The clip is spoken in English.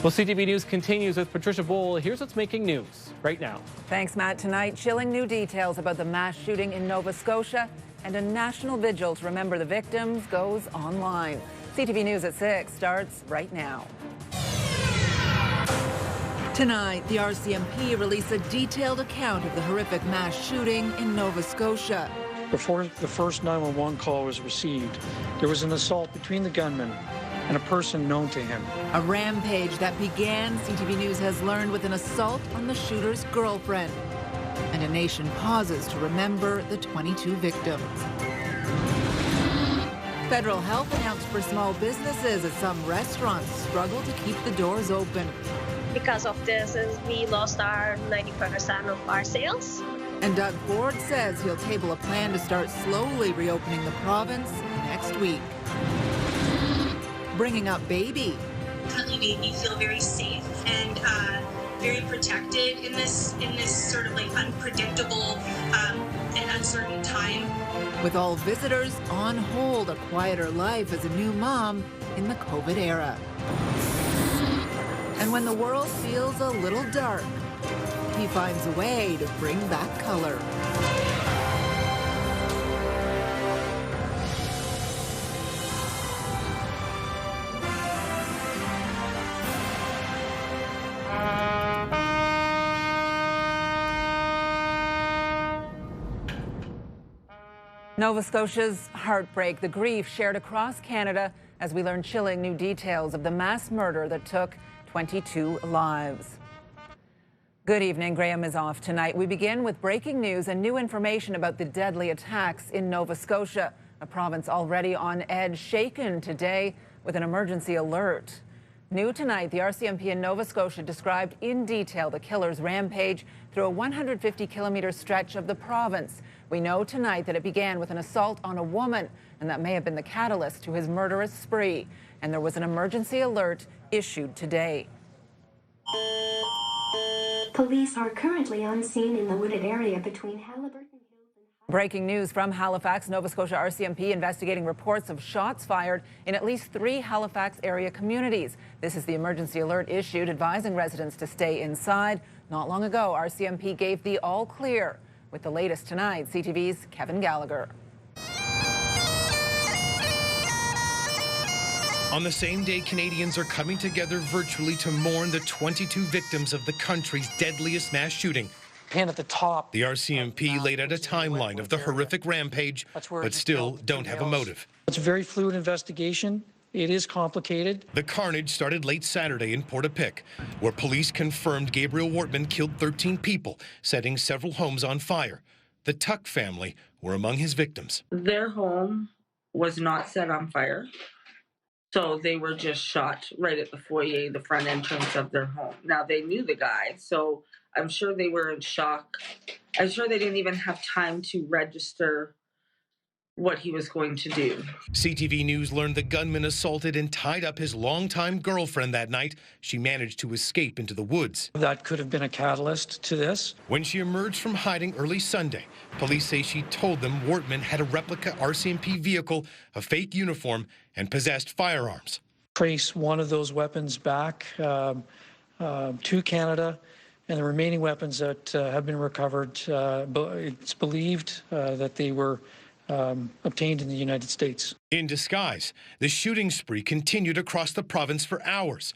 Well, CTV News continues with Patricia Boal. Here's what's making news right now. Thanks, Matt. Tonight, chilling new details about the mass shooting in Nova Scotia, and a national vigil to remember the victims goes online. CTV News at 6 starts right now. Tonight, the RCMP released a detailed account of the horrific mass shooting in Nova Scotia. Before the first 911 call was received, there was an assault between the gunman and a person known to him. A rampage that began, CTV News has learned, with an assault on the shooter's girlfriend. And a nation pauses to remember the 22 victims. Federal help announced for small businesses as some restaurants struggle to keep the doors open. Because of this, we lost our 90% of our sales. And Doug Ford says he'll table a plan to start slowly reopening the province next week. Bringing up baby. Really made me feel very safe and very protected in this sort of like unpredictable and uncertain time. With all visitors on hold, a quieter life as a new mom in the COVID era. And when the world feels a little dark, he finds a way to bring back color. Nova Scotia's heartbreak, the grief shared across Canada as we learn chilling new details of the mass murder that took 22 lives. Good evening. Graham is off tonight. We begin with breaking news and new information about the deadly attacks in Nova Scotia, a province already on edge, shaken today with an emergency alert. New tonight, the RCMP in Nova Scotia described in detail the killer's rampage through a 150-kilometer stretch of the province. We know tonight that it began with an assault on a woman, and that may have been the catalyst to his murderous spree. And there was an emergency alert issued today. Police are currently on scene in the wooded area between Haliburton Hills and... Breaking news from Halifax. Nova Scotia RCMP investigating reports of shots fired in at least 3 Halifax area communities. This is the emergency alert issued advising residents to stay inside. Not long ago, RCMP gave the all clear. With the latest tonight, CTV's Kevin Gallagher. On the same day, Canadians are coming together virtually to mourn the 22 victims of the country's deadliest mass shooting. Pin at the top. The RCMP laid out a timeline of the horrific rampage, but still don't have a motive. It's a very fluid investigation. It is complicated. The carnage started late Saturday in Portapique, where police confirmed Gabriel Wortman killed 13 people, setting several homes on fire. The Tuck family were among his victims. Their home was not set on fire. So they were just shot right at the foyer, the front entrance of their home. Now, they knew the guy, so I'm sure they were in shock. I'm sure they didn't even have time to register what he was going to do. CTV News learned the gunman assaulted and tied up his longtime girlfriend that night. She managed to escape into the woods. That could have been a catalyst to this. When she emerged from hiding early Sunday, police say she told them Wortman had a replica RCMP vehicle, a fake uniform, and possessed firearms. Trace one of those weapons back to Canada, and the remaining weapons that have been recovered, it's believed that they were obtained in the United States. In disguise, the shooting spree continued across the province for hours.